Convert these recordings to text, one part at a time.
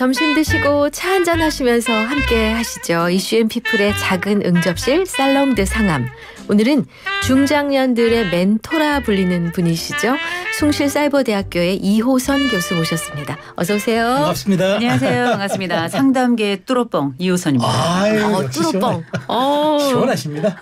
점심 드시고 차 한잔 하시면서 함께 하시죠. 이슈앤피플의 작은 응접실 살롱드 상암. 오늘은 중장년들의 멘토라 불리는 분이시죠. 숭실사이버대학교의 이호선 교수 모셨습니다. 어서 오세요. 반갑습니다. 안녕하세요. 반갑습니다. 상담계 뚜러뻥 이호선입니다. 아유, 뚜러뻥. 시원하십니다.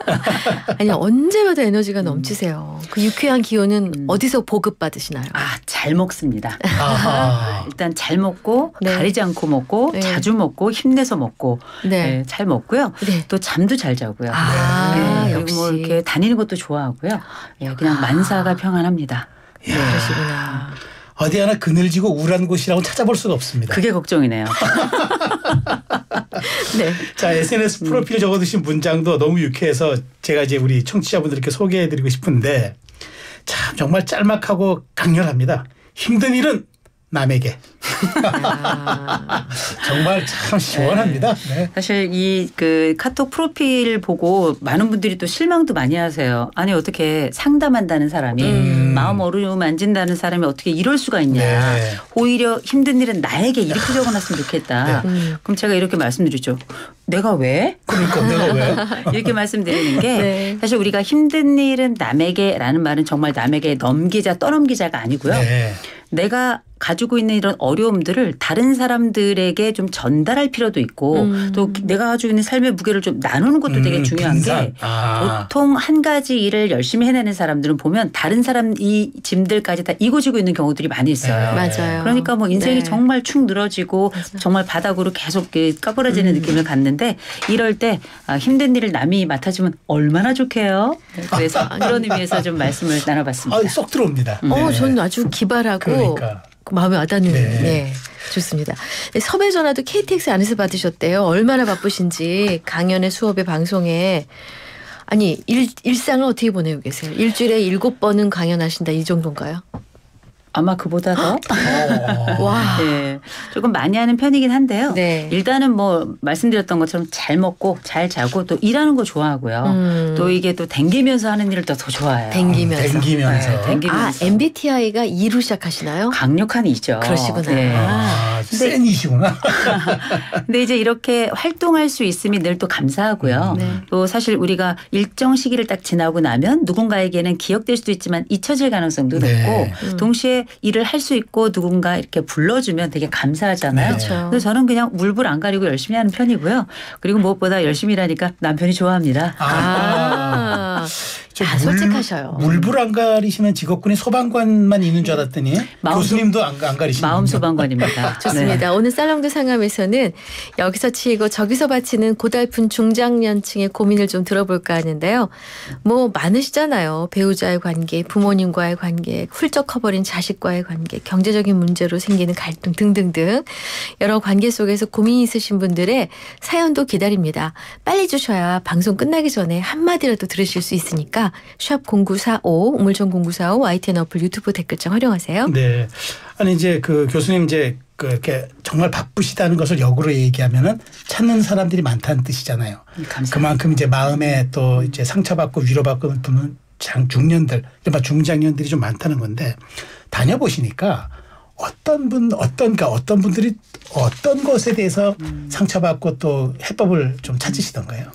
아니 언제 봐도 에너지가 넘치세요. 그 유쾌한 기운은 어디서 보급받으시나요? 잘 먹습니다. 아하. 일단 잘 먹고 네. 가리지 않고 먹고 네. 자주 먹고 힘내서 먹고 네. 잘 먹고요. 네. 또 잠도 잘 자고요. 그리고 역시. 뭐 이렇게 다니는 것도 좋아하고요. 그냥 만사가 평안합니다. 이야, 그러시구나. 어디 하나 그늘지고 우울한 곳이라고 찾아볼 수가 없습니다. 그게 걱정이네요. 네. 자, SNS 프로필 적어두신 문장도 너무 유쾌해서 제가 이제 우리 청취자분들께 소개해드리고 싶은데 참 정말 짤막하고 강렬합니다. 힘든 일은 남에게. 정말 참 시원합니다. 네. 사실 이 그 카톡 프로필 보고 많은 분들이 또 실망도 많이 하세요. 아니 어떻게 상담한다는 사람이 마음 어루만진다는 사람이 어떻게 이럴 수가 있냐. 네. 오히려 힘든 일은 나에게 이렇게 적어놨으면 좋겠다. 그럼 제가 이렇게 말씀드리죠. 내가 왜? 그러니까 내가 왜? 이렇게 말씀드리는 게 네. 사실 우리가 힘든 일은 남에게라는 말은 정말 남에게 넘기자 떠넘기자가 아니고요. 네. 내가 가지고 있는 이런 어려움들을 다른 사람들에게 좀 전달할 필요도 있고 또 내가 가지고 있는 삶의 무게를 좀 나누는 것도 되게 중요한 분산. 게 보통 한 가지 일을 열심히 해내는 사람들은 보면 다른 사람 이 짐들까지 다 이고지고 있는 경우들이 많이 있어요. 네. 맞아요. 그러니까 뭐 인생이 네. 정말 축 늘어지고 정말 바닥으로 계속 까부러지는 느낌을 갖는데 이럴 때 힘든 일을 남이 맡아주면 얼마나 좋게요. 그래서 그런 의미에서 좀 말씀을 나눠봤습니다. 쏙 들어옵니다. 저는 아주 기발하고 그러니까. 마음에 와닿는. 네. 네. 좋습니다. 섭외 전화도 KTX 안에서 받으셨대요. 얼마나 바쁘신지 강연에 수업에 방송에. 아니 일상을 어떻게 보내고 계세요? 일주일에 7번은 강연하신다 이 정도인가요? 아마 그보다 더 와. 네, 조금 많이 하는 편이긴 한데요. 네. 일단은 뭐 말씀드렸던 것처럼 잘 먹고 잘 자고 또 일하는 거 좋아하고요. 또 이게 또 댕기면서 하는 일을 또 더 좋아해요. 댕기면서. 댕기면서. 댕기면서. MBTI가 2로 시작하시나요? 강력한 이죠. 그러시구나. 네. 센 이시구나. 근데 이제 이렇게 활동할 수 있음이 늘 또 감사하고요. 네. 또 사실 우리가 일정 시기를 딱 지나고 나면 누군가에게는 기억될 수도 있지만 잊혀질 가능성도 네. 높고 동시에 일을 할 수 있고 누군가 이렇게 불러주면 되게 감사하잖아요. 그렇죠. 그래서 저는 그냥 물불 안 가리고 열심히 하는 편이고요. 그리고 무엇보다 열심히 일하니까 남편이 좋아합니다. 솔직하셔요. 물불 안 가리시는 직업군이 소방관만 있는 줄 알았더니 교수님도 안 가리시는 마음 소방관입니다. 좋습니다. 네. 오늘 살롱드 상암에서는 여기서 치이고 저기서 바치는 고달픈 중장년층의 고민을 좀 들어볼까 하는데요. 뭐 많으시잖아요. 배우자의 관계, 부모님과의 관계, 훌쩍 커버린 자식과의 관계, 경제적인 문제로 생기는 갈등 등등등 여러 관계 속에서 고민이 있으신 분들의 사연도 기다립니다. 빨리 주셔야 방송 끝나기 전에 한마디라도 들으실 수 있으니까 샵 0945 우물정 0945 YTN 어플 유튜브 댓글창 활용하세요. 네. 아니 이제 그 교수님 이제 그렇게 정말 바쁘시다는 것을 역으로 얘기하면은 찾는 사람들이 많다는 뜻이잖아요. 감사합니다. 그만큼 이제 마음에 또 이제 상처받고 위로받고 부는 중년들, 이른바 중장년들이 좀 많다는 건데 다녀보시니까 어떤 분들이 어떤 것에 대해서 상처받고 또 해법을 좀 찾으시던가요?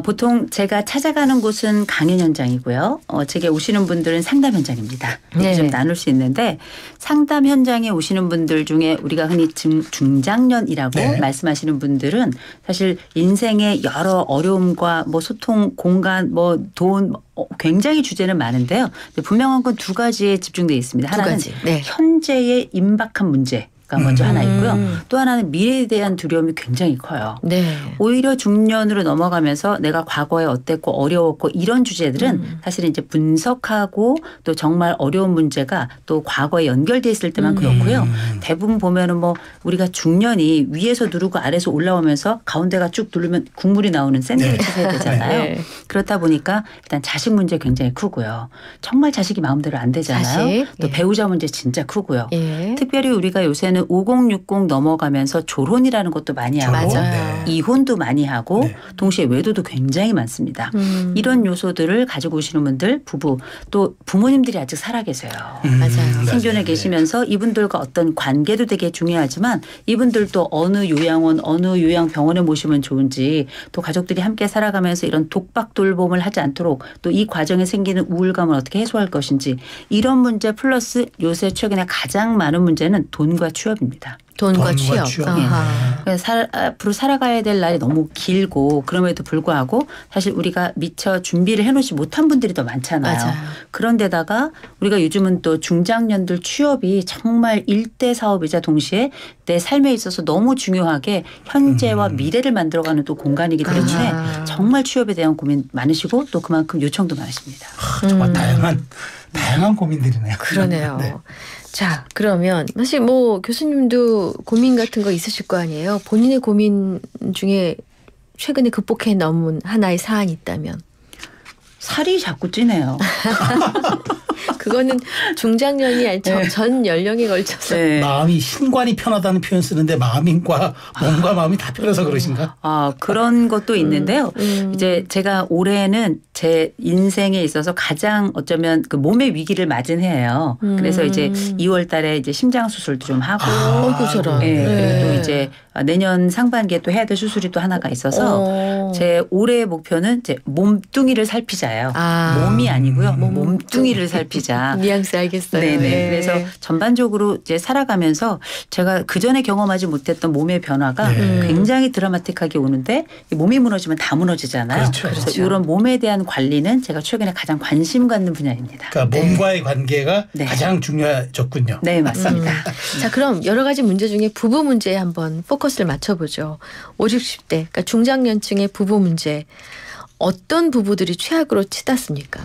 보통 제가 찾아가는 곳은 강연 현장이고요. 제게 오시는 분들은 상담 현장입니다. 이렇게 네. 좀 나눌 수 있는데 상담 현장에 오시는 분들 중에 우리가 흔히 중장년이라고 네. 말씀하시는 분들은 사실 인생의 여러 어려움과 뭐 소통, 공간, 뭐 돈 굉장히 주제는 많은데요. 분명한 건 두 가지에 집중되어 있습니다. 두 하나는 가지. 네. 현재의 임박한 문제. 먼저 하나 있고요. 또 하나는 미래에 대한 두려움이 굉장히 커요. 네. 오히려 중년으로 넘어가면서 내가 과거에 어땠고 어려웠고 이런 주제들은 사실 이제 분석하고 또 정말 어려운 문제가 또 과거에 연결돼 있을 때만 그렇고요. 대부분 보면은 뭐 우리가 중년이 위에서 누르고 아래에서 올라오면서 가운데가 쭉 누르면 국물이 나오는 샌드위치 세대잖아요. 네. 그렇다 보니까 일단 자식 문제 굉장히 크고요. 정말 자식이 마음대로 안 되잖아요. 자식. 또 예. 배우자 문제 진짜 크고요. 예. 특별히 우리가 요새는 이제는 5060 넘어가면서 졸혼이라는 것도 많이 하고 맞아요. 이혼도 많이 하고 네. 동시에 외도도 굉장히 많습니다. 이런 요소들을 가지고 오시는 분들 부부 또 부모님들이 아직 살아계세요. 맞아요. 생존에 네. 계시면서 이분들과 어떤 관계도 되게 중요하지만 이분들도 어느 요양원 어느 요양병원에 모시면 좋은지 또 가족들이 함께 살아가면서 이런 독박 돌봄을 하지 않도록 또 이 과정에 생기는 우울감을 어떻게 해소할 것인지 이런 문제 플러스 요새 최근에 가장 많은 문제는 돈과 취업입니다. 돈과 취업. 아하. 그래서 앞으로 살아가야 될 날이 너무 길고 그럼에도 불구하고 사실 우리가 미처 준비를 해놓지 못한 분들이 더 많잖아요. 맞아요. 그런데다가 우리가 요즘은 또 중장년들 취업이 정말 일대 사업이자 동시에 내 삶에 있어서 너무 중요하게 현재와 미래를 만들어가는 또 공간이기 때문에 아. 정말 취업에 대한 고민 많으시고 또 그만큼 요청도 많으십니다. 정말 다양한 고민들이네요. 그러네요. 네. 자, 그러면 사실 뭐 교수님도 고민 같은 거 있으실 거 아니에요. 본인의 고민 중에 최근에 극복해 넘은 하나의 사안이 있다면 살이 자꾸 찌네요. 그거는 중장년이 아니 전 연령에 걸쳐서 네. 마음이 신관이 편하다는 표현 쓰는데 마음과 몸과 마음이 다 편해서 그러신가? 그런 것도 있는데요. 이제 제가 올해는 제 인생에 있어서 가장 어쩌면 그 몸의 위기를 맞은 해예요. 그래서 이제 2월 달에 이제 심장 수술도 좀 하고 어이구 저런. 네. 네. 그리고 이제 내년 상반기에 또 해야 될 수술이 또 하나가 있어서 제 올해의 목표는 이제 몸뚱이를 살피자예요. 몸이 아니고요. 몸뚱이를 살피자. 뉘앙스 알겠어요. 네네. 네. 그래서 전반적으로 이제 살아가면서 제가 그 전에 경험하지 못했던 몸의 변화가 네. 굉장히 드라마틱하게 오는데 몸이 무너지면 다 무너지잖아요. 그렇죠. 그래서 그렇죠. 이런 몸에 대한 관리는 제가 최근에 가장 관심 갖는 분야입니다. 그러니까 몸과의 관계가 네. 가장 중요해졌군요. 네, 맞습니다. 자, 그럼 여러 가지 문제 중에 부부 문제에 한번 포커스를 맞춰보죠. 50, 60대, 그러니까 중장년층의 부부 문제. 어떤 부부들이 최악으로 치닫습니까?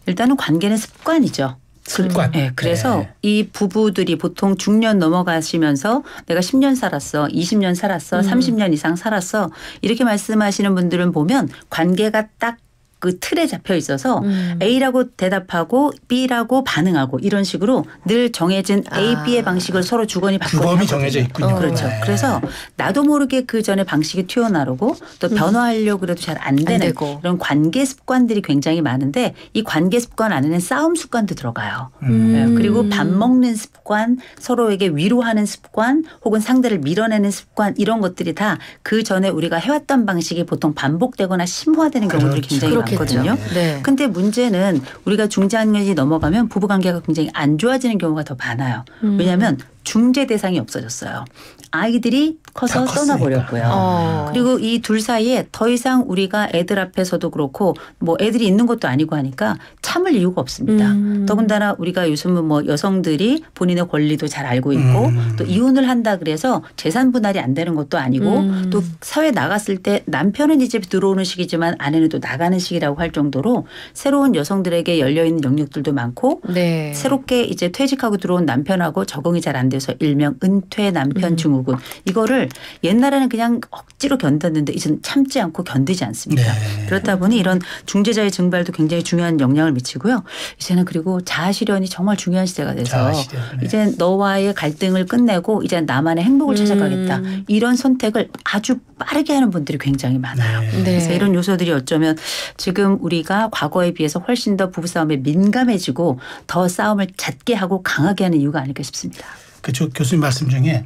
일단은 관계는 습관이죠. 습관. 네, 그래서 네. 이 부부들이 보통 중년 넘어가시면서 내가 10년 살았어, 20년 살았어, 30년 이상 살았어 이렇게 말씀하시는 분들은 보면 관계가 딱 그 틀에 잡혀 있어서 A라고 대답하고 B라고 반응하고 이런 식으로 늘 정해진 A, B의 방식을 서로 주거니 받거니 규범이 하거든요. 정해져 있군요. 그렇죠. 네. 그래서 나도 모르게 그 전에 방식이 튀어나오고 또 변화하려고 그래도 잘 안 되는 되고. 이런 관계 습관들이 굉장히 많은데 이 관계 습관 안에는 싸움 습관도 들어가요. 네, 그리고 밥 먹는 습관, 서로에게 위로하는 습관 혹은 상대를 밀어내는 습관 이런 것들이 다 그 전에 우리가 해왔던 방식이 보통 반복되거나 심화되는 경우들이 그렇죠. 굉장히 그렇겠죠. 많거든요. 네. 근데 문제는 우리가 중장년이 넘어가면 부부관계가 굉장히 안 좋아지는 경우가 더 많아요. 왜냐하면 중재 대상이 없어졌어요. 아이들이 커서 다 컸으니까. 떠나버렸고요. 그리고 이 둘 사이에 더 이상 우리가 애들 앞에서도 그렇고 뭐 애들이 있는 것도 아니고 하니까 참을 이유가 없습니다. 더군다나 우리가 요즘은 뭐 여성들이 본인의 권리도 잘 알고 있고 또 이혼을 한다 그래서 재산 분할이 안 되는 것도 아니고 또 사회 나갔을 때 남편은 이 집에 들어오는 시기지만 아내는 또 나가는 시기라고 할 정도로 새로운 여성들에게 열려있는 영역들도 많고 네. 새롭게 이제 퇴직하고 들어온 남편하고 적응이 잘 안 돼서 일명 은퇴 남편 증후군 이거를 옛날에는 그냥 억지로 견뎠는데 이제는 참지 않고 견디지 않습니다. 네. 그렇다 보니 이런 중재자의 증발도 굉장히 중요한 영향을 미치고요. 이제는 그리고 자아실현이 정말 중요한 시대가 돼서 자아실현, 네. 이제 너와의 갈등을 끝내고 이제 나만의 행복을 찾아가겠다. 이런 선택을 아주 빠르게 하는 분들이 굉장히 많아요. 네. 네. 그래서 이런 요소들이 어쩌면 지금 우리가 과거에 비해서 훨씬 더 부부싸움에 민감해지고 더 싸움을 잦게 하고 강하게 하는 이유가 아닐까 싶습니다. 그쪽 교수님 말씀 중에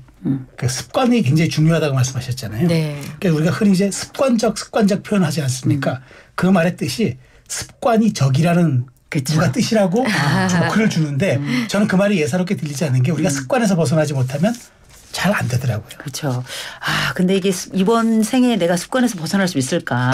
그 습관이 굉장히 중요하다고 말씀하셨잖아요. 네. 그러니까 우리가 흔히 이제 습관적 표현하지 않습니까? 그 말의 뜻이 습관이 적이라는 그쵸. 누가 뜻이라고 조크를 주는데 저는 그 말이 예사롭게 들리지 않는 게 우리가 습관에서 벗어나지 못하면 잘 안 되더라고요. 그렇죠. 근데 이게 이번 생에 내가 습관에서 벗어날 수 있을까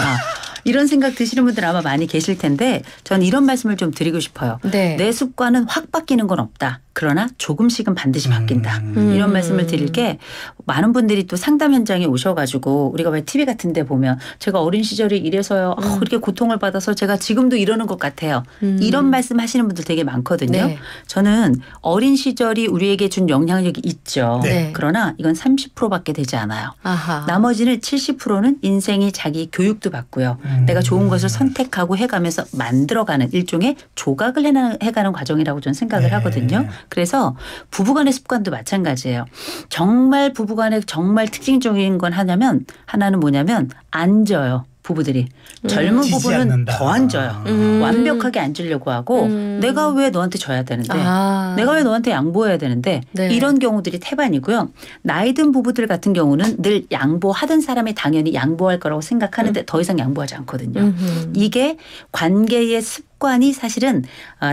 이런 생각 드시는 분들 아마 많이 계실 텐데 전 이런 말씀을 좀 드리고 싶어요. 네. 내 습관은 확 바뀌는 건 없다. 그러나 조금씩은 반드시 바뀐다. 이런 말씀을 드릴 게 많은 분들이 또 상담 현장에 오셔가지고 우리가 왜 TV 같은 데 보면 제가 어린 시절에 이래서요. 이렇게 고통을 받아서 제가 지금도 이러는 것 같아요. 이런 말씀 하시는 분들 되게 많거든요. 네. 저는 어린 시절이 우리에게 준 영향력이 있죠. 네. 그러나 이건 30%밖에 되지 않아요. 아하. 나머지는 70%는 인생이 자기 교육도 받고요. 내가 좋은 것을 선택하고 해가면서 만들어가는 일종의 조각을 해가는 과정이라고 저는 생각을 하거든요. 그래서 부부간의 습관도 마찬가지예요. 정말 부부간에 정말 특징적인 건 하나는 뭐냐면 앉아요. 부부들이. 젊은 부부는 않는다. 더 앉아요. 완벽하게 앉으려고 하고 내가 왜 너한테 져야 되는데 내가 왜 너한테 양보해야 되는데 네. 이런 경우들이 태반이고요. 나이 든 부부들 같은 경우는 늘 양보하던 사람이 당연히 양보할 거라고 생각하는데 더 이상 양보하지 않거든요. 이게 관계의 습관이 사실은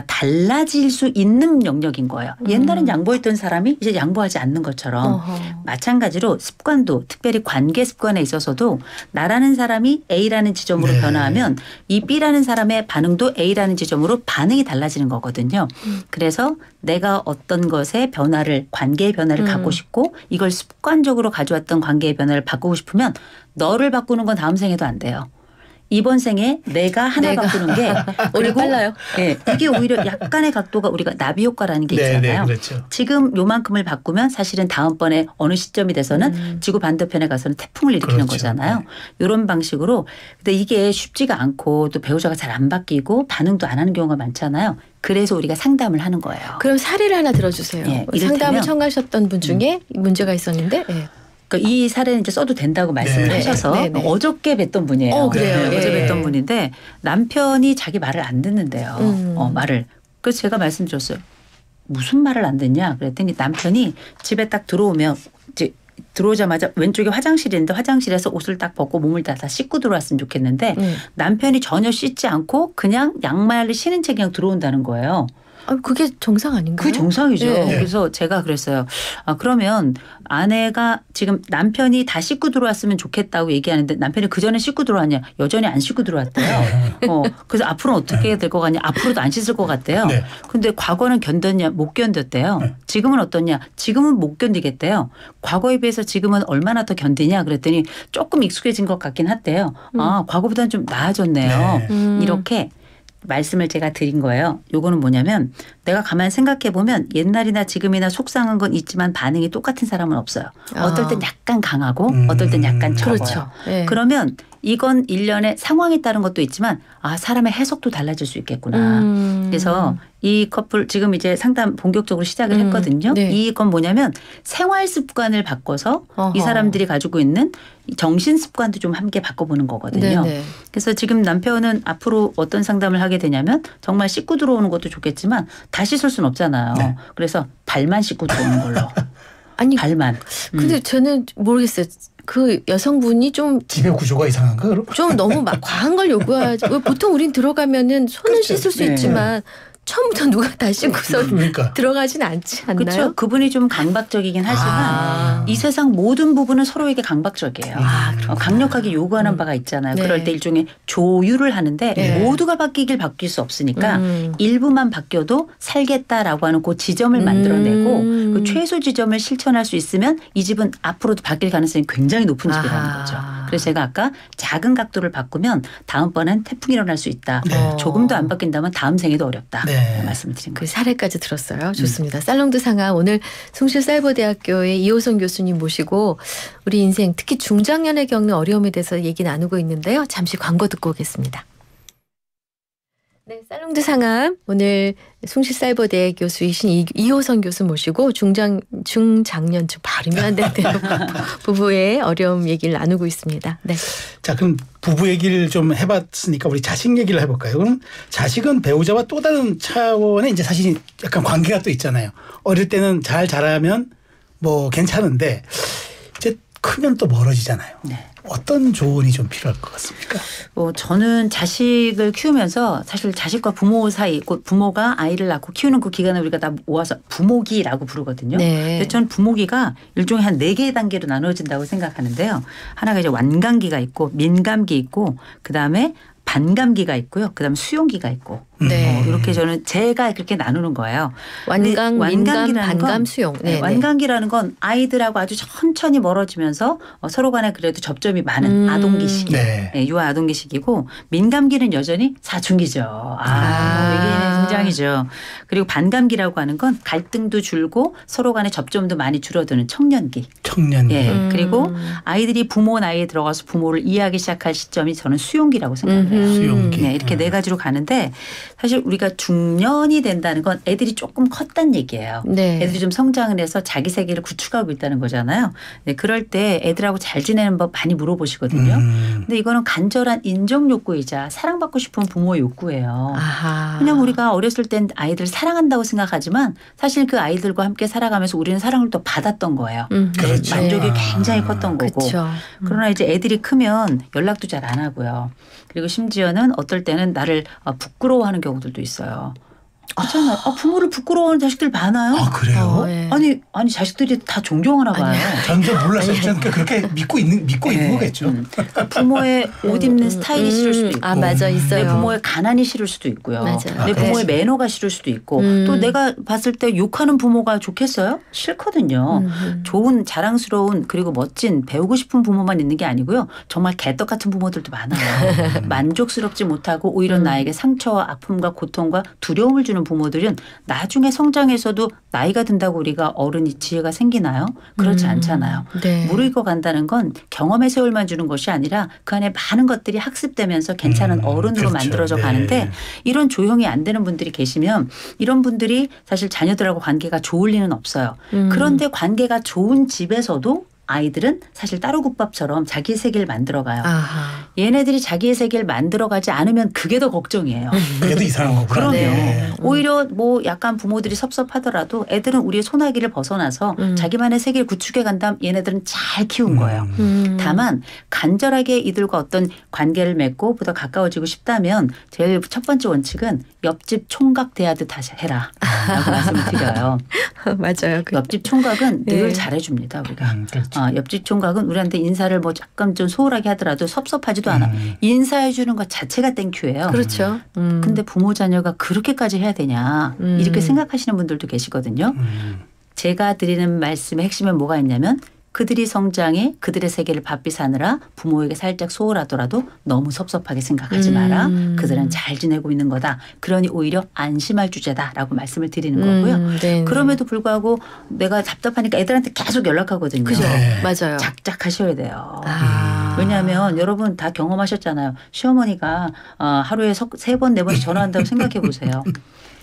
달라질 수 있는 영역인 거예요. 옛날엔 양보했던 사람이 이제 양보하지 않는 것처럼 마찬가지로 습관도 특별히 관계 습관에 있어서도 나라는 사람이 A라는 지점으로 네. 변화하면 이 B라는 사람의 반응도 A라는 지점으로 반응이 달라지는 거거든요. 그래서 내가 어떤 것의 변화를 관계의 변화를 갖고 싶고 이걸 습관적으로 가져왔던 관계의 변화를 바꾸고 싶으면 너를 바꾸는 건 다음 생에도 안 돼요. 이번 생에 내가 하나 바꾸는 게 오히려 빨라요. 네, 이게 오히려 약간의 각도가 우리가 나비 효과라는 게 네, 있잖아요. 네, 그렇죠. 지금 요만큼을 바꾸면 사실은 다음번에 어느 시점이 돼서는 지구 반대편에 가서는 태풍을 일으키는 그렇죠. 거잖아요. 네. 이런 방식으로. 근데 이게 쉽지가 않고 또 배우자가 잘 안 바뀌고 반응도 안 하는 경우가 많잖아요. 그래서 우리가 상담을 하는 거예요. 그럼 사례를 하나 들어주세요. 예, 상담을 이를테면- 청하셨던 분 중에 문제가 있었는데 예. 그러니까 이 사례는 이제 써도 된다고 말씀을 네. 하셔서 네, 네. 어저께 뵀던 분이에요. 그래요? 네, 어제 예. 뵀던 분인데 남편이 자기 말을 안 듣는데요. 말을. 그래서 제가 말씀드렸어요. 무슨 말을 안 듣냐 그랬더니 남편이 집에 딱 들어오면 이제 들어오자마자 왼쪽에 화장실이 있는데 화장실에서 옷을 딱 벗고 몸을 다 씻고 들어왔으면 좋겠는데 남편이 전혀 씻지 않고 그냥 양말을 신은 채 그냥 들어온다는 거예요. 그게 정상 아닌가요? 그게 정상이죠. 네. 그래서 제가 그랬어요. 그러면 아내가 지금 남편이 다 씻고 들어왔으면 좋겠다고 얘기하는데 남편이 그 전에 씻고 들어왔냐? 여전히 안 씻고 들어왔대요. 그래서 앞으로는 어떻게 될 것 같냐? 앞으로도 안 씻을 것 같대요. 네. 근데 과거는 견뎠냐? 못 견뎠대요. 지금은 어떻냐? 지금은 못 견디겠대요. 과거에 비해서 지금은 얼마나 더 견디냐? 그랬더니 조금 익숙해진 것 같긴 한데요. 과거보다는 좀 나아졌네요. 이렇게 말씀을 제가 드린 거예요. 요거는 뭐냐면 내가 가만히 생각해 보면 옛날이나 지금이나 속상한 건 있지만 반응이 똑같은 사람은 없어요. 어떨 땐 약간 강하고 어떨 땐 약간 적어요. 그렇죠. 네. 그러면 이건 일련의 상황에 따른 것도 있지만 사람의 해석도 달라질 수 있겠구나. 그래서 이 커플 지금 이제 상담 본격적으로 시작을 했거든요. 네. 이건 뭐냐면 생활 습관을 바꿔서 이 어허. 사람들이 가지고 있는 정신 습관도 좀 함께 바꿔보는 거거든요. 네네. 그래서 지금 남편은 앞으로 어떤 상담을 하게 되냐면 정말 씻고 들어오는 것도 좋겠지만 다 씻을 수는 없잖아요. 네. 그래서 발만 씻고 들어오는 걸로. 아니 발만. 근데 저는 모르겠어요. 그 여성분이 좀 집의 구조가 이상한가? 그럼? 너무 막 과한 걸 요구하지. 왜 보통 우린 들어가면은 손을 그렇죠. 씻을 수 네. 있지만 처음부터 누가 다 씻고서 그러니까. 들어가진 않지 않나요? 그렇죠. 그분이 좀 강박적이긴 하지만 이 세상 모든 부분은 서로에게 강박적이에요. 강력하게 요구하는 바가 있잖아요. 네. 그럴 때 일종의 조율을 하는데 네. 모두가 바뀔 수 없으니까 일부만 바뀌어도 살겠다라고 하는 그 지점을 만들어내고 그 최소 지점을 실천할 수 있으면 이 집은 앞으로도 바뀔 가능성이 굉장히 높은 집이라는 거죠. 그래서 제가 아까 작은 각도를 바꾸면 다음번엔 태풍이 일어날 수 있다. 네. 조금 더 안 바뀐다면 다음 생에도 어렵다. 네. 말씀을 드린 그 거예요. 사례까지 들었어요. 좋습니다. 살롱드 상하 오늘 숭실사이버대학교의 이호성 교수님 모시고 우리 인생 특히 중장년에 겪는 어려움에 대해서 얘기 나누고 있는데요. 잠시 광고 듣고 오겠습니다. 네, 살롱드 상암 오늘 숭실사이버대 교수이신 이호성 교수 모시고 중장년 발음이 안 되네요. 부부의 어려움 얘기를 나누고 있습니다. 네. 자, 그럼 부부 얘기를 좀 해봤으니까 우리 자식 얘기를 해볼까요? 그럼 자식은 배우자와 또 다른 차원의 이제 사실 약간 관계가 또 있잖아요. 어릴 때는 잘 자라면 뭐 괜찮은데 이제 크면 또 멀어지잖아요. 네. 어떤 조언이 좀 필요할 것 같습니까? 저는 자식을 키우면서 사실 자식과 부모 사이, 곧 부모가 아이를 낳고 키우는 그 기간을 우리가 다 모아서 부모기라고 부르거든요. 네. 근데 저는 부모기가 일종의 한 4개의 단계로 나눠진다고 생각하는데요. 하나가 이제 완감기가 있고 민감기 있고 그다음에 반감기가 있고요. 그다음에 수용기가 있고. 네. 이렇게 저는 제가 그렇게 나누는 거예요. 완강, 근데 민감, 완강기라는 반감, 건 수용. 네, 네, 완강기라는 건 아이들하고 아주 천천히 멀어지면서 서로 간에 그래도 접점이 많은 아동기 시기. 네. 네, 유아 아동기 시기고 민감기는 여전히 사춘기죠. 얘기는 굉장히죠. 그리고 반감기라고 하는 건 갈등도 줄고 서로 간의 접점도 많이 줄어드는 청년기. 청년기. 예. 그리고 아이들이 부모 나이에 들어가서 부모를 이해하기 시작할 시점이 저는 수용기라고 생각해요. 수용기. 네, 이렇게 네 가지로 가는데 사실 우리가 중년이 된다는 건 애들이 조금 컸다는 얘기예요. 네. 애들이 좀 성장을 해서 자기 세계를 구축하고 있다는 거잖아요. 네, 그럴 때 애들하고 잘 지내는 법 많이 물어보시거든요. 근데 이거는 간절한 인정 욕구이자 사랑받고 싶은 부모의 욕구예요. 아하. 왜냐하면 우리가 어렸을 땐 아이들 사랑한다고 생각하지만 사실 그 아이들과 함께 살아가면서 우리는 사랑을 또 받았던 거예요. 그렇죠. 만족이 굉장히 컸던 거고. 그렇죠. 그러나 이제 애들이 크면 연락도 잘 안 하고요. 그리고 심지어는 어떨 때는 나를 부끄러워하는 경우들도 있어요. 그렇잖아요. 부모를 부끄러워하는 자식들 많아요. 아 그래요? 예. 아니 자식들이 다 존경하나 봐요. 전혀 몰랐어요. 저는 그렇게 믿고 있는 거겠죠. 그러니까 부모의 옷 입는 스타일이 싫을 수도 있고, 아 맞아 있어요. 내 부모의 가난이 싫을 수도 있고요. 맞아요. 내 네. 부모의 매너가 싫을 수도 있고, 또 내가 봤을 때 욕하는 부모가 좋겠어요? 싫거든요. 좋은 자랑스러운 그리고 멋진 배우고 싶은 부모만 있는 게 아니고요. 정말 개떡 같은 부모들도 많아요. 만족스럽지 못하고 오히려 나에게 상처와 아픔과 고통과 두려움을 주는 부모들은 나중에 성장해서도 나이가 든다고 우리가 어른이 지혜가 생기나요? 그렇지 않잖아요. 네. 무르익어 간다는 건 경험의 세월만 주는 것이 아니라 그 안에 많은 것들이 학습되면서 괜찮은 어른으로 그렇죠. 만들어져 네. 가는데 이런 조형이 안 되는 분들이 계시면 이런 분들이 사실 자녀들하고 관계가 좋을 리는 없어요. 그런데 관계가 좋은 집에서도 아이들은 사실 따로국밥처럼 자기의 세계를 만들어가요. 아하. 얘네들이 자기의 세계를 만들어가지 않으면 그게 더 걱정이에요. 그게 더 이상한 거구나. 그럼요. 네. 오히려 뭐 약간 부모들이 섭섭하더라도 애들은 우리의 소나기를 벗어나서 자기만의 세계를 구축해 간다면 얘네들은 잘 키운 거예요. 다만 간절하게 이들과 어떤 관계를 맺고 보다 가까워지고 싶다면 제일 첫 번째 원칙은 옆집 총각 대하듯 해라 라고 말씀을 드려요. 맞아요. 옆집 총각은 늘 네. 잘해줍니다. 우리가. 그렇죠. 옆집 총각은 우리한테 인사를 뭐 약간 좀 소홀하게 하더라도 섭섭하지도 않아. 인사해 주는 것 자체가 땡큐예요. 그렇죠. 근데 부모 자녀가 그렇게까지 해야 되냐 이렇게 생각하시는 분들도 계시거든요. 제가 드리는 말씀의 핵심에 뭐가 있냐면 그들이 성장해 그들의 세계를 바삐 사느라 부모에게 살짝 소홀하더라도 너무 섭섭하게 생각하지 마라. 그들은 잘 지내고 있는 거다. 그러니 오히려 안심할 주제다라고 말씀을 드리는 거고요. 네. 그럼에도 불구하고 내가 답답하니까 애들한테 계속 연락하거든요. 그죠. 네. 맞아요. 작작하셔야 돼요. 아. 왜냐하면 여러분 다 경험하셨잖아요. 시어머니가 하루에 3번, 4번 전화한다고 생각해 보세요.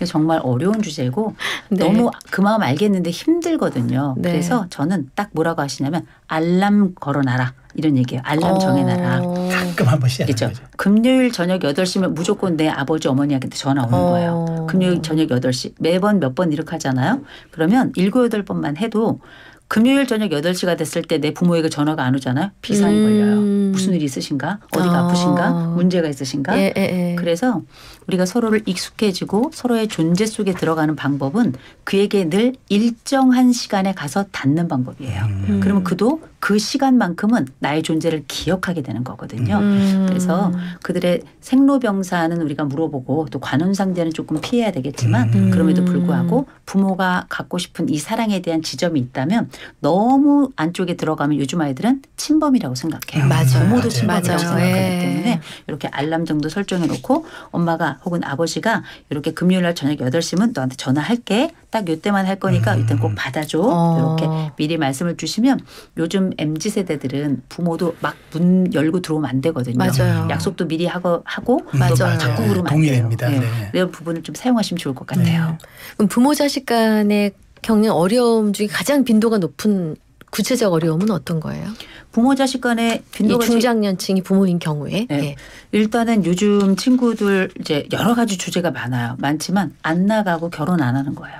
정말 어려운 주제고 네. 너무 그 마음 알겠는데 힘들거든요. 네. 그래서 저는 딱 뭐라고 하시냐면 알람 걸어놔라. 이런 얘기예요. 알람 정해놔라. 가끔 한 번씩 하는 그렇죠. 거죠. 금요일 저녁 8시면 무조건 내 아버지 어머니한테 전화 오는 거예요. 금요일 저녁 8시. 매번 몇 번 이렇게 하잖아요. 그러면 7, 8번만 해도 금요일 저녁 8시가 됐을 때 내 부모에게 전화가 안 오잖아요. 비상이 걸려요. 무슨 일이 있으신가? 어디가 아프신가? 문제가 있으신가? 예. 그래서 우리가 서로를 익숙해지고 서로의 존재 속에 들어가는 방법은 그에게 늘 일정한 시간에 가서 닿는 방법이에요. 그러면 그도 그 시간만큼은 나의 존재를 기억하게 되는 거거든요. 그래서 그들의 생로병사는 우리가 물어보고 또 관혼상제는 조금 피해야 되겠지만 그럼에도 불구하고 부모가 갖고 싶은 이 사랑에 대한 지점이 있다면 너무 안쪽에 들어가면 요즘 아이들은 침범이라고 생각해요. 맞아요. 부모도 맞아요. 침범이라고 맞아요. 생각하기 예. 때문에 이렇게 알람 정도 설정해 놓고 엄마가 혹은 아버지가 이렇게 금요일 날 저녁 8시면 너한테 전화할게. 딱 요때만 할 거니까 이때 꼭 받아줘. 이렇게 미리 말씀을 주시면 요즘 MZ세대들은 부모도 막 문 열고 들어오면 안 되거든요. 맞아요. 약속도 미리 하고 또 맞아요. 자꾸 그러면 안 돼요. 동의됩니다. 네. 네. 이런 부분을 좀 사용하시면 좋을 것 같아요. 그럼 부모 자식 간에 겪는 어려움 중에 가장 빈도가 높은 구체적 어려움은 어떤 거예요? 부모 자식 간의 이 빈도가 중장년층이 부모인 경우에. 네. 예. 일단은 요즘 친구들 이제 여러 가지 주제가 많아요. 많지만 안 나가고 결혼 안 하는 거예요.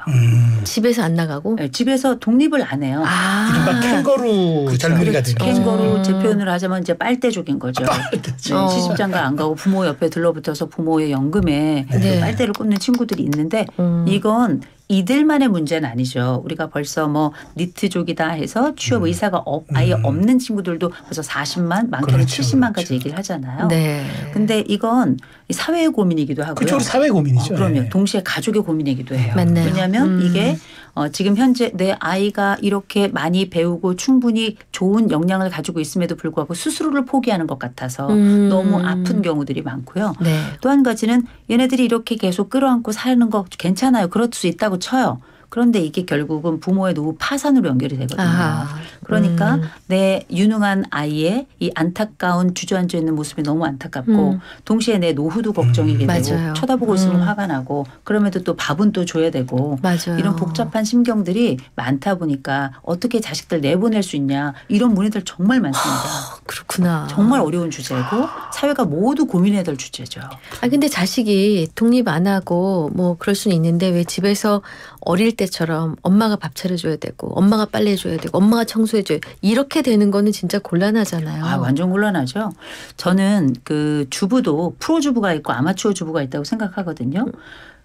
집에서 안 나가고. 네, 집에서 독립을 안 해요. 이른바 캥거루 젊은이가 되죠. 캥거루 제 표현을 하자면 이제 빨대족인 거죠. 시집장가 안 가고 부모 옆에 들러붙어서 부모의 연금에 네. 빨대를 꽂는 친구들이 있는데 이건 이들만의 문제는 아니죠. 우리가 벌써 뭐 니트족이다 해서 취업 의사가 아예 없는 친구들 신혼부부들도 벌써 40만, 많게는 그렇죠, 70만까지 그렇죠. 얘기를 하잖아요. 네. 근데 이건 사회의 고민이기도 하고요. 그쪽으로 사회 고민이죠. 그러면 네. 동시에 가족의 고민이기도 해요. 맞네요. 왜냐하면 이게 지금 현재 내 아이가 이렇게 많이 배우고 충분히 좋은 역량을 가지고 있음에도 불구하고 스스로를 포기하는 것 같아서 너무 아픈 경우들이 많고요. 네. 또 한 가지는 얘네들이 이렇게 계속 끌어안고 사는 거 괜찮아요. 그럴 수 있다고 쳐요. 그런데 이게 결국은 부모의 노후 파산으로 연결이 되거든요. 아하. 그러니까 내 유능한 아이의 이 안타까운 주저앉아 있는 모습이 너무 안타깝고 동시에 내 노후도 걱정이게 되고 맞아요. 쳐다보고 있으면 화가 나고 그럼에도 또 밥은 또 줘야 되고 맞아요. 이런 복잡한 심경들이 많다 보니까 어떻게 자식들 내보낼 수 있냐 이런 문의들 정말 많습니다. 그렇구나. 정말 어려운 주제고 사회가 모두 고민해야 될 주제죠. 아 근데 자식이 독립 안 하고 뭐 그럴 수는 있는데 왜 집에서 어릴 때처럼 엄마가 밥 차려줘야 되고 엄마가 빨래해줘야 되고 엄마가 청소해줘야 이렇게 되는 거는 진짜 곤란하잖아요. 아, 완전 곤란하죠. 저는 그 주부도 프로 주부가 있고 아마추어 주부가 있다고 생각하거든요.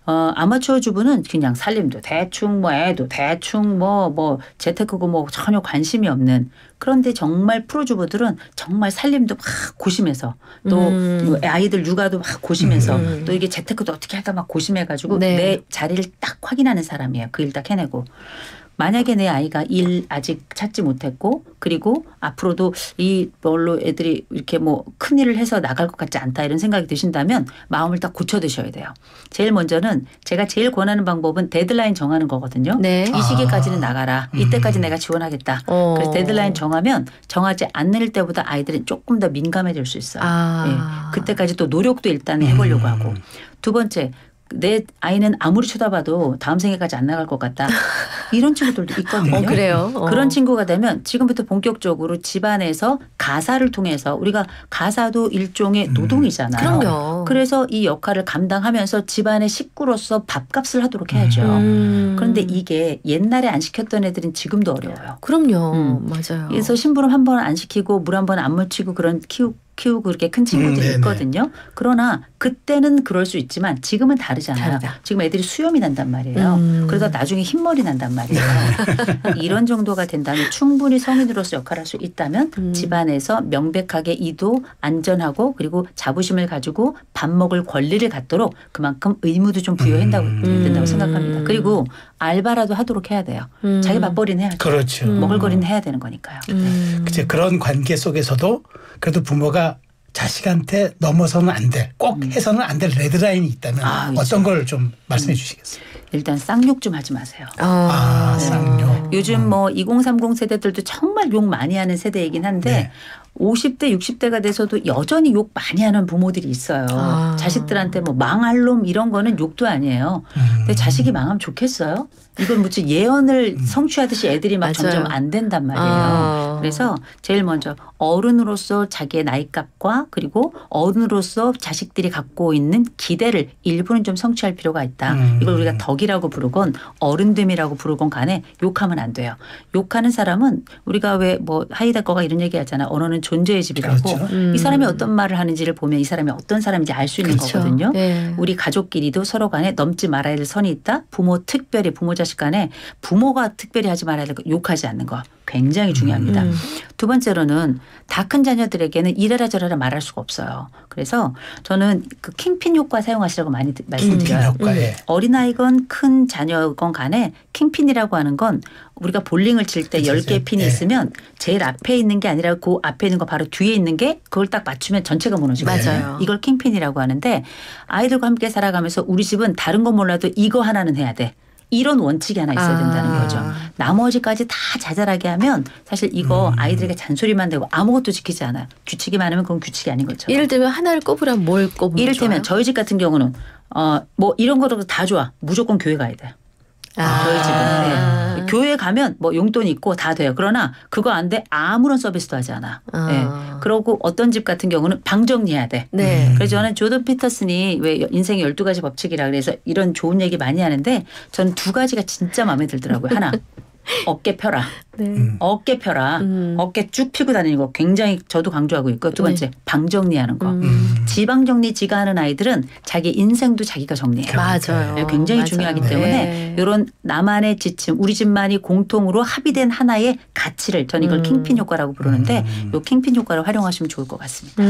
아마추어 주부는 그냥 살림도 대충 뭐 애도 대충 뭐 재테크고 뭐 전혀 관심이 없는 그런데 정말 프로 주부들은 정말 살림도 막 고심해서 또 뭐 아이들 육아도 막 고심해서 또 이게 재테크도 어떻게 할까 막 고심해가지고 네. 내 자리를 딱 확인하는 사람이에요. 그 일 딱 해내고. 만약에 내 아이가 일 아직 찾지 못했고 그리고 앞으로도 이 뭘로 애들이 이렇게 뭐 큰일을 해서 나갈 것 같지 않다 이런 생각이 드신다면 마음을 딱 고쳐드셔야 돼요. 제일 먼저는 제가 제일 권하는 방법은 데드라인 정하는 거거든요. 네. 이 시기까지는 나가라. 이때까지 내가 지원하겠다. 그래서 데드라인 정하면 정하지 않을 때보다 아이들은 조금 더 민감해질 수 있어요. 아. 예. 그때까지 또 노력도 일단 해보려고 하고. 두 번째. 내 아이는 아무리 쳐다봐도 다음 생에까지 안 나갈 것 같다. 이런 친구들도 있거든요. 그래요? 그런 친구가 되면 지금부터 본격적으로 집안에서 가사를 통해서 우리가 가사도 일종의 노동이잖아요. 그럼요. 그래서 이 역할을 감당하면서 집안의 식구로서 밥값을 하도록 해야죠. 그런데 이게 옛날에 안 시켰던 애들은 지금도 어려워요. 그럼요. 맞아요. 그래서 심부름 한 번 안 시키고 물 한 번 안 묻히고 그런 키우고 그렇게 큰 친구들이 네네. 있거든요. 그러나 그때는 그럴 수 있지만 지금은 다르잖아요. 다르다. 지금 애들이 수염이 난단 말이에요. 그러다 나중에 흰머리 난단 말이에요. 이런 정도가 된다면 충분히 성인으로서 역할을 할 수 있다면 집안에서 명백하게 이도 안전하고 그리고 자부심을 가지고 밥 먹을 권리를 갖도록 그만큼 의무도 좀 된다고 생각합니다. 그리고 알바라도 하도록 해야 돼요. 자기 밥벌이는 해야죠. 그렇죠. 먹을거리는 해야 되는 거니까요. 이제 그런 관계 속에서도 그래도 부모가 자식한테 넘어서는 안 돼. 꼭 해서는 안 될 레드라인이 있다면 그렇죠. 어떤 걸 좀 말씀해 주시겠어요? 일단 쌍욕 좀 하지 마세요. 쌍욕. 요즘 뭐 2030 세대들도 정말 욕 많이 하는 세대이긴 한데 네. 50대 60대가 돼서도 여전히 욕 많이 하는 부모들이 있어요. 자식들한테 뭐 망할 놈 이런 거는 욕도 아니에요. 근데 자식이 망하면 좋겠어요? 이건 무슨 예언을 성취하듯이 애들이 막 맞아요. 점점 안 된단 말이에요. 그래서 제일 먼저 어른으로서 자기의 나이값과 그리고 어른으로서 자식들이 갖고 있는 기대를 일부는 좀 성취할 필요가 있다. 이걸 우리가 덕이라고 부르건 어른됨이라고 부르건 간에 욕하면 안 돼요. 욕하는 사람은 우리가 왜 뭐 하이데거가 이런 얘기 하잖아. 언어는 존재의 집이라고. 그렇죠. 이 사람이 어떤 말을 하는지를 보면 이 사람이 어떤 사람인지 알 수 있는 그렇죠. 거거든요. 네. 우리 가족끼리도 서로 간에 넘지 말아야 될 선이 있다. 특별히 부모 자식 간에 부모가 특별히 하지 말아야 될 거 욕하지 않는 거 굉장히 중요합니다. 두 번째로는 다 큰 자녀들에게는 이래라 저래라 말할 수가 없어요. 그래서 저는 그 킹핀 효과 사용하시라고 많이 말씀드려요. 효과에. 어린아이건 큰 자녀건 간에 킹핀이라고 하는 건 우리가 볼링을 칠 때 10개의 핀이 네. 있으면 제일 앞에 있는 게 아니라 그 앞에 있는 거 바로 뒤에 있는 게 그걸 딱 맞추면 전체가 무너지거든요. 맞아요. 이걸 킹핀이라고 하는데 아이들과 함께 살아가면서 우리 집은 다른 건 몰라도 이거 하나는 해야 돼. 이런 원칙이 하나 있어야 된다는 거죠. 나머지까지 다 자잘하게 하면 사실 이거 아이들에게 잔소리만 되고 아무것도 지키지 않아요. 규칙이 많으면 그건 규칙이 아닌 거죠. 예를 들면 하나를 꼽으라면 뭘 꼽으면 이를테면 좋아요? 저희 집 같은 경우는 뭐 이런 거도 다 좋아. 무조건 교회 가야 돼요. 저희 집은. 네. 교회 가면 뭐 용돈이 있고 다 돼요. 그러나 그거 안 돼. 아무런 서비스도 하지 않아. 네. 그러고 어떤 집 같은 경우는 방 정리해야 돼. 네. 그래서 저는 조던 피터슨이 왜 인생의 12가지 법칙이라 그래서 이런 좋은 얘기 많이 하는데 저는 두 가지가 진짜 마음에 들더라고요. 하나. 어깨 펴라. 네. 어깨 펴라. 어깨 쭉 펴고 다니는 거 굉장히 저도 강조하고 있고 두 번째 방 정리하는 거. 지방 정리 지가 하는 아이들은 자기 인생도 자기가 정리해요. 맞아요. 굉장히 맞아요. 중요하기 네. 때문에 이런 나만의 지침 우리 집만이 공통으로 합의된 하나의 가치를 전 이걸 킹핀 효과라고 부르는데 이 킹핀 효과를 활용하시면 좋을 것 같습니다.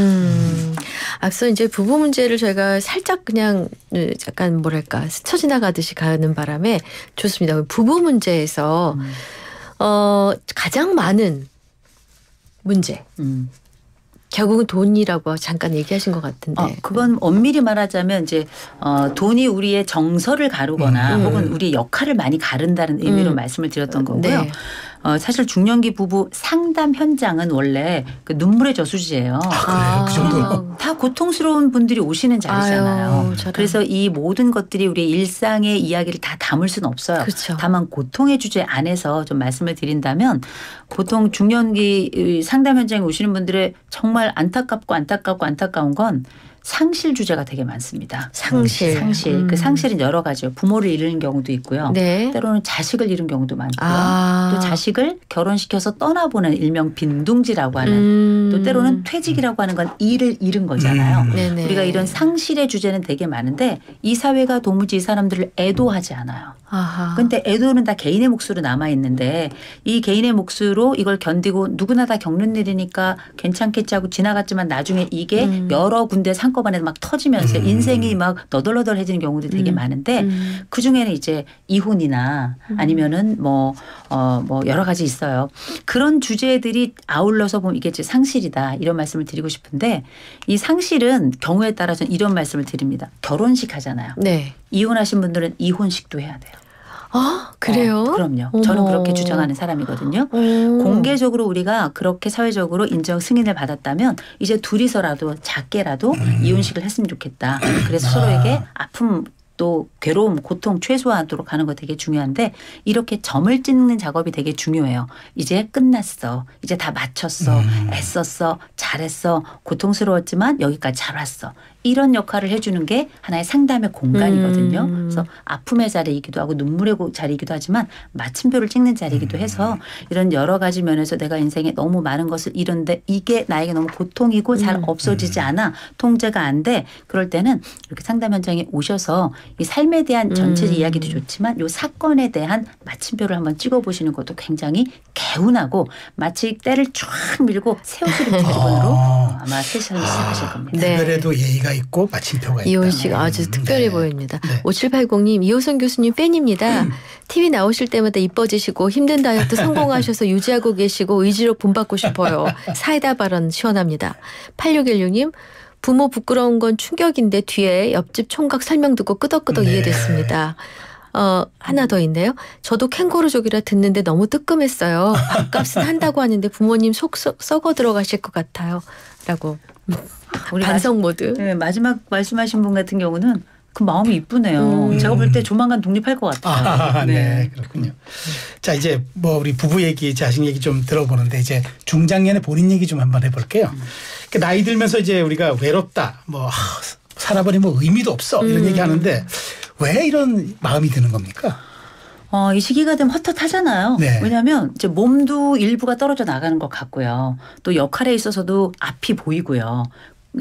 앞서 이제 부부 문제를 저희가 살짝 그냥 약간 뭐랄까 스쳐 지나가듯이 가는 바람에 좋습니다. 부부 문제에서 가장 많은 문제. 결국은 돈이라고 잠깐 얘기하신 것 같은데. 그건 엄밀히 말하자면 이제 돈이 우리의 정서를 가르거나 혹은 우리의 역할을 많이 가른다는 의미로 말씀을 드렸던 거고요. 네. 사실 중년기 부부 상담 현장은 원래 그 눈물의 저수지예요. 그래요? 그 정도로? 다 고통스러운 분들이 오시는 자리잖아요. 아유, 그래서 이 모든 것들이 우리의 일상의 이야기를 다 담을 수는 없어요. 그렇죠. 다만 고통의 주제 안에서 좀 말씀을 드린다면 보통 중년기 상담 현장에 오시는 분들의 정말 안타까운 건 상실 주제가 되게 많습니다. 상실. 그 상실은 여러 가지요. 부모를 잃는 경우도 있고요. 네. 때로는 자식을 잃은 경우도 많고요. 또 자식을 결혼시켜서 떠나보는 일명 빈둥지라고 하는 또 때로는 퇴직이라고 하는 건 일을 잃은 거잖아요. 네네. 우리가 이런 상실의 주제는 되게 많은데 이 사회가 도무지 이 사람들을 애도하지 않아요. 근데 애도는 다 개인의 몫으로 남아있는데 이 개인의 몫으로 이걸 견디고 누구나 다 겪는 일이니까 괜찮겠지 하고 지나갔지만 나중에 이게 여러 군데 한꺼번에 막 터지면서 인생이 막 너덜너덜해지는 경우도 되게 많은데 그중에는 이제 이혼이나 아니면은 뭐 여러 가지 있어요. 그런 주제들이 아울러서 보면 이게 이제 상실이다 이런 말씀을 드리고 싶은데 이 상실은 경우에 따라서는 이런 말씀을 드립니다. 결혼식 하잖아요. 네. 이혼하신 분들은 이혼식도 해야 돼요. 그래요? 그럼요. 어머. 저는 그렇게 주장하는 사람이거든요. 공개적으로 우리가 그렇게 사회적으로 인정 승인을 받았다면 이제 둘이서라도 작게라도 이혼식을 했으면 좋겠다. 그래서 서로에게 아픔 또 괴로움, 고통 최소화하도록 하는 거 되게 중요한데 이렇게 점을 찍는 작업이 되게 중요해요. 이제 끝났어. 이제 다 마쳤어. 애썼어. 잘했어. 고통스러웠지만 여기까지 잘 왔어. 이런 역할을 해주는 게 하나의 상담의 공간이거든요. 그래서 아픔의 자리이기도 하고 눈물의 자리이기도 하지만 마침표를 찍는 자리이기도 해서 이런 여러 가지 면에서 내가 인생에 너무 많은 것을 잃었는데 이게 나에게 너무 고통이고 잘 없어지지 않아. 통제가 안 돼. 그럴 때는 이렇게 상담 현장에 오셔서 이 삶에 대한 전체 이야기도 좋지만 이 사건에 대한 마침표를 한번 찍어보시는 것도 굉장히 개운하고 마치 때를 쫙 밀고 새우질을 뒤집어으로 아마 세션을 시작하실 겁니다. 네. 특별해도 예의가 있고 마침표가 있다. 이혼식 아주 특별해 네. 보입니다. 네. 5780님 이호선 교수님 팬입니다. TV 나오실 때마다 이뻐지시고 힘든 다이어트 성공하셔서 유지하고 계시고 의지로 본받고 싶어요. 사이다 발언 시원합니다. 8616님 부모 부끄러운 건 충격인데 뒤에 옆집 총각 설명 듣고 끄덕끄덕 네. 이해됐습니다. 하나 더 있네요. 저도 캥거루족이라 듣는데 너무 뜨끔했어요. 밥값은 한다고 하는데 부모님 속 썩어 들어가실 것 같아요. 라고. 우리 반성 모드. 네, 마지막 말씀하신 분 같은 경우는 그 마음이 이쁘네요. 제가 볼 때 조만간 독립할 것 같아요. 네, 그렇군요. 자, 이제 뭐 우리 부부 얘기, 자식 얘기 좀 들어보는데 이제 중장년의 본인 얘기 좀 한번 해볼게요. 나이 들면서 이제 우리가 외롭다, 뭐 살아보니 뭐 의미도 없어 이런 얘기 하는데 왜 이런 마음이 드는 겁니까? 이 시기가 되면 헛헛하잖아요. 네. 왜냐하면 이제 몸도 일부가 떨어져 나가는 것 같고요. 또 역할에 있어서도 앞이 보이고요.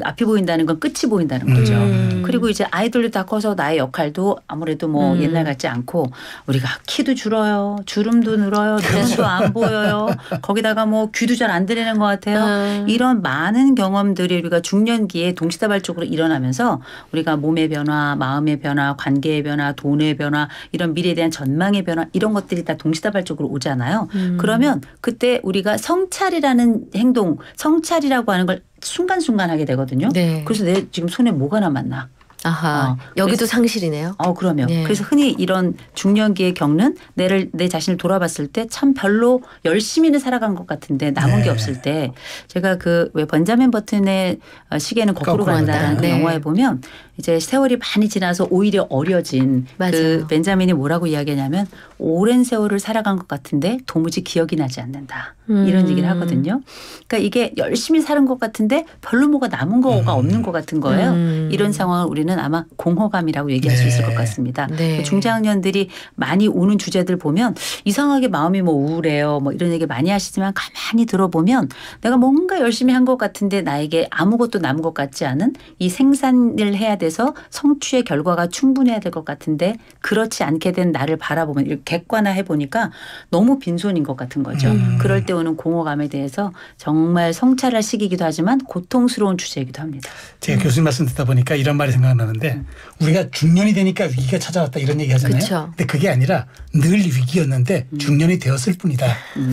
앞이 보인다는 건 끝이 보인다는 거죠. 그리고 이제 아이들도 다 커서 나의 역할도 아무래도 뭐 옛날 같지 않고 우리가 키도 줄어요. 주름도 늘어요. 눈도 안 보여요. 거기다가 뭐 귀도 잘 안 들리는 것 같아요. 이런 많은 경험들이 우리가 중년기에 동시다발적으로 일어나면서 우리가 몸의 변화, 마음의 변화, 관계의 변화, 돈의 변화 이런 미래에 대한 전망의 변화 이런 것들이 다 동시다발적으로 오잖아요. 그러면 그때 우리가 성찰이라는 행동, 성찰이라고 하는 걸 순간순간 하게 되거든요. 네. 그래서 내 지금 손에 뭐가 남았나. 아하. 여기도 상실이네요. 그럼요. 네. 그래서 흔히 이런 중년기에 겪는 내 자신을 돌아봤을 때 참 별로 열심히는 살아간 것 같은데 남은 게 없을 때 제가 그 왜 번자민 버튼의 시계는 거꾸로 간다라는 그 네. 영화에 보면 이제 세월이 많이 지나서 오히려 어려진 맞아요. 그 벤자민이 뭐라고 이야기하냐면 오랜 세월을 살아간 것 같은데 도무지 기억이 나지 않는다. 이런 얘기를 하거든요. 그러니까 이게 열심히 사는 것 같은데 별로 뭐가 남은 거가 없는 것 같은 거예요. 이런 상황을 우리는 저는 아마 공허감이라고 얘기할 수 있을 것 같습니다. 네. 중장년들이 많이 오는 주제들 보면 이상하게 마음이 뭐 우울해요. 뭐 이런 얘기 많이 하시지만 가만히 들어보면 내가 뭔가 열심히 한 것 같은데 나에게 아무것도 남은 것 같지 않은 이 생산을 해야 돼서 성취의 결과가 충분해야 될 것 같은데 그렇지 않게 된 나를 바라보면 이렇게 객관화해 보니까 너무 빈손인 것 같은 거죠. 그럴 때 오는 공허감에 대해서 정말 성찰할 시기이기도 하지만 고통스러운 주제이기도 합니다. 제가 교수님 말씀 듣다 보니까 이런 말이 생각나는데 우리가 중년이 되니까 위기가 찾아왔다 이런 얘기 하잖아요. 그쵸. 근데 그게 아니라 늘 위기였는데 중년이 되었을 뿐이다.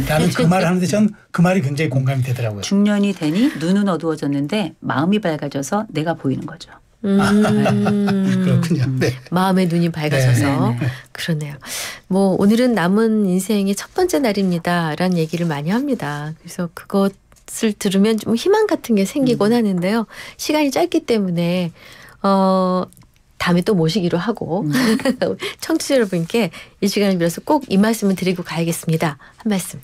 라는 그 말을 하는데 전 그 말이 굉장히 공감이 되더라고요. 중년이 되니 눈은 어두워졌는데 마음이 밝아져서 내가 보이는 거죠. 그렇군요. 네. 마음의 눈이 밝아져서 네, 네. 그러네요. 뭐 오늘은 남은 인생의 첫 번째 날입니다라는 얘기를 많이 합니다. 그래서 그것을 들으면 좀 희망 같은 게 생기곤 하는데요. 시간이 짧기 때문에 다음에 또 모시기로 하고 청취자 여러분께 이 시간을 빌어서 꼭 이 말씀을 드리고 가야겠습니다. 한 말씀.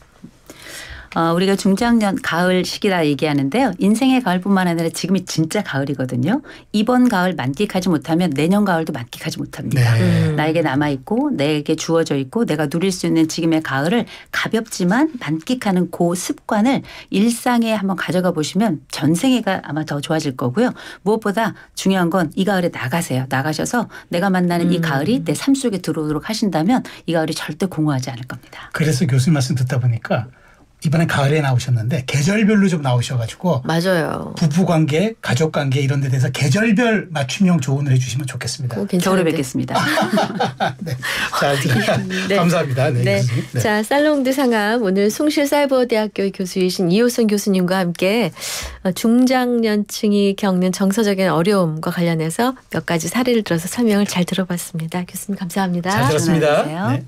우리가 중장년 가을 시기라 얘기하는데요. 인생의 가을뿐만 아니라 지금이 진짜 가을이거든요. 이번 가을 만끽하지 못하면 내년 가을도 만끽하지 못합니다. 네. 나에게 남아있고 내게 주어져 있고 내가 누릴 수 있는 지금의 가을을 가볍지만 만끽하는 그 습관을 일상에 한번 가져가 보시면 전생애가 아마 더 좋아질 거고요. 무엇보다 중요한 건 이 가을에 나가세요. 나가셔서 내가 만나는 이 가을이 내 삶 속에 들어오도록 하신다면 이 가을이 절대 공허하지 않을 겁니다. 그래서 교수님 말씀 듣다 보니까 이번에 가을에 나오셨는데 계절별로 좀 나오셔가지고 맞아요. 부부관계, 가족관계 이런 데 대해서 계절별 맞춤형 조언을 해 주시면 좋겠습니다. 그거 괜찮은데. 겨울에 뵙겠습니다. 네. 자, 네. 감사합니다. 네, 네. 교수님. 네. 자, 살롱드 상암 오늘 숭실사이버대학교 교수이신 이호선 교수님과 함께 중장년층이 겪는 정서적인 어려움과 관련해서 몇 가지 사례를 들어서 설명을 잘 들어봤습니다. 교수님 감사합니다. 잘 들었습니다. 안녕하세요. 네.